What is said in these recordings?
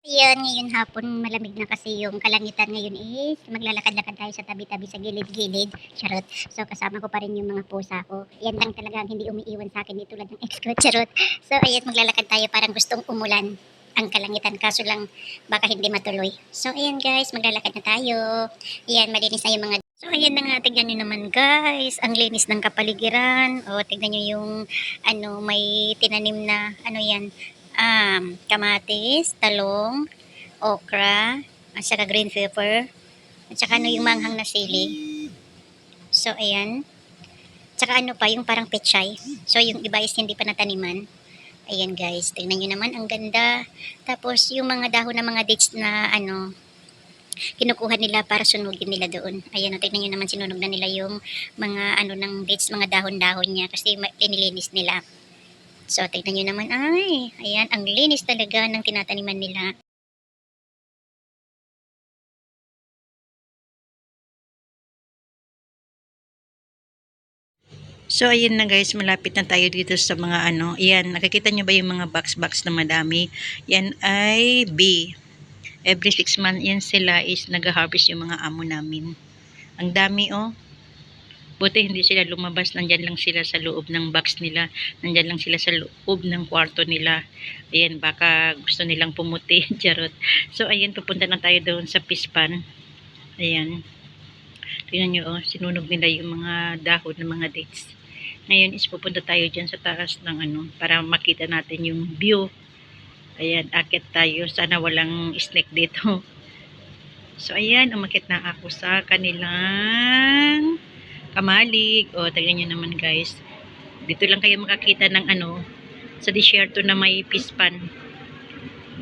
Yun, ngayong hapon malamig na kasi yung kalangitan ngayon is maglalakad-lakad tayo sa tabi-tabi sa gilid-gilid. Charot. So kasama ko pa rin yung mga pusa ko. Yan lang talaga ang hindi umiiwan sa akin, di tulad ng ex ko. Charot. So ayan, maglalakad tayo, parang gustong umulan ang kalangitan, kaso lang baka hindi matuloy. So ayan guys, maglalakad na tayo. Ayan, malinis na yung mga. So ayan na nga, tignan nyo naman guys, ang linis ng kapaligiran. O tignan nyo yung may tinanim na yan, kamatis, talong, okra, at saka green pepper, at saka yung manghang na sili. So ayan, tsaka pa yung parang pechay. So yung iba is hindi pa nataniman. Ayan guys, tingnan nyo naman, ang ganda. Tapos yung mga dahon ng mga dates na kinukuha nila para sunugin nila doon. Ayan, tingnan nyo naman, sinunog na nila yung mga ng dates, mga dahon-dahon niya kasi linilinis nila. So tingnan nyo naman, ay, ayan, ang linis talaga ng tinataniman nila. So, ayun na guys, malapit na tayo dito sa mga Ayan, nakikita nyo ba yung mga box-box na madami? Yan ay bee. Every 6 months yan sila is nag-harvest yung mga amo namin. Ang dami oh. Buti hindi sila lumabas, nandyan lang sila sa loob ng box nila. Nandyan lang sila sa loob ng kwarto nila. Ayan, baka gusto nilang pumuti. Charot. So, ayan, pupunta na tayo doon sa pispan. Ayan. Tingnan nyo oh, sinunog nila yung mga dahon ng mga dates. Ngayon is pupunta tayo dyan sa taas ng para makita natin yung view. Ayan, akit tayo. Sana walang snake dito. So, ayan, umakit na ako sa kanilang kamalig. O, tignan nyo naman guys. Dito lang kayo makakita ng sa disyerto na may pispan.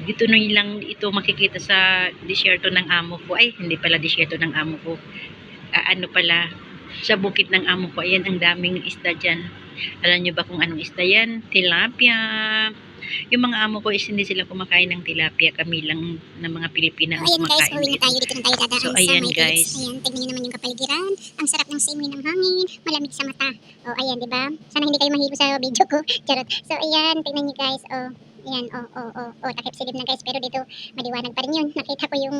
Dito na lang ito makikita sa disyerto ng amo ko. Ay, hindi pala disyerto ng amo ko. Pala, sa bukid ng amo ko. Ayan, ang daming isda dyan. Alam nyo ba kung anong isda yan? Tilapia. Yung mga amo ko is hindi sila kumakain ng tilapia. Kami lang na mga Pilipina ang kumakain. Ayan guys, uwi na tayo. Dito na tayo dadaan so, sa ayan, may guys. Ayan, tignan nyo naman yung kapaligiran. Ang sarap ng simoy ng hangin. Malamig sa mata. O, ayan, di ba? Sana hindi kayo mahilo sa video ko. Charot. So, ayan, tignan nyo guys. O, ayan, takip silip na guys. Pero dito, maliwanag pa rin yun. Nakita ko yung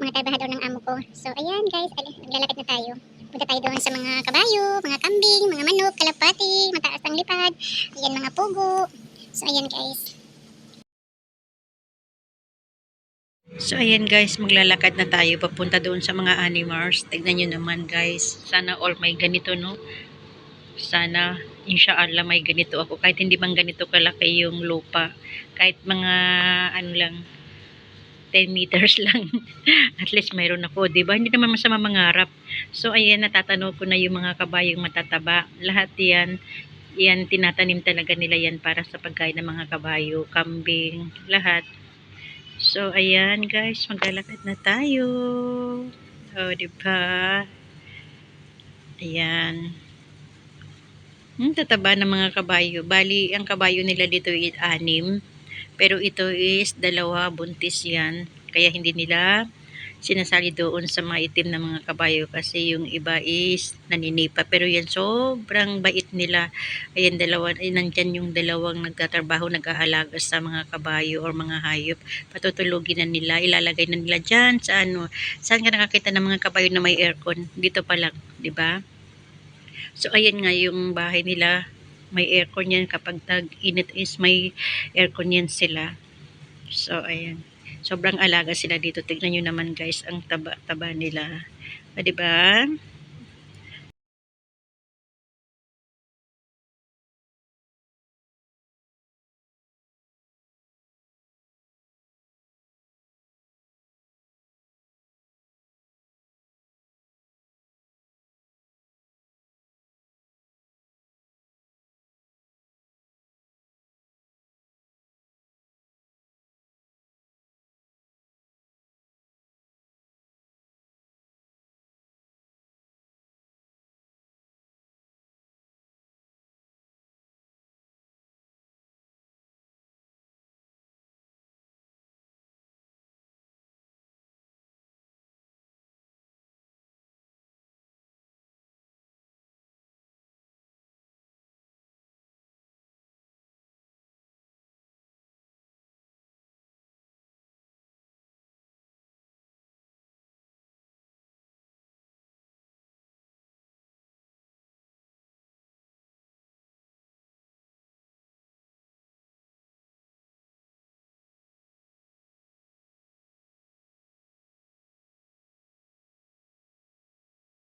mga trabahador ng amo ko. So, ayan guys, naglalakad na tayo. Punta tayo doon sa mga kabayo, mga kambing, mga manok, kalapati, mataas ang lipad. Ayan, mga pugo. So, ayan guys. So, ayan guys, maglalakad na tayo papunta doon sa mga animals. Tignan nyo naman guys. Sana all may ganito, no? Sana, inshallah, may ganito ako. Kahit hindi man ganito kalaki yung lupa. Kahit mga, lang, 10 meters lang. At least mayroon ako, diba? Hindi naman masama mangarap. So, ayan, natatanaw ko na yung mga kabayong matataba. Lahat yan, tinatanim talaga nila yan para sa pagkain ng mga kabayo, kambing, lahat. So, ayan guys, maglalakad na tayo. O, diba? Ayan. Tataba ng mga kabayo. Bali, ang kabayo nila dito is 6. Pero ito is 2, buntis yan. Kaya hindi nila sinasali doon sa mga itim na mga kabayo kasi yung iba is naninipa. Pero yan, sobrang bait nila. Ayan, nandyan yung dalawang nagtatrabaho, nag-aalaga sa mga kabayo or mga hayop. Patutulugin na nila, ilalagay na nila dyan sa Saan ka nakakita ng mga kabayo na may aircon? Dito pa lang, di ba? So, ayan nga yung bahay nila. May aircon yan. Kapag tag-init is may aircon yan sila. So, ayan. Sobrang alaga sila dito. Tignan nyo naman guys, ang taba-taba nila. Diba?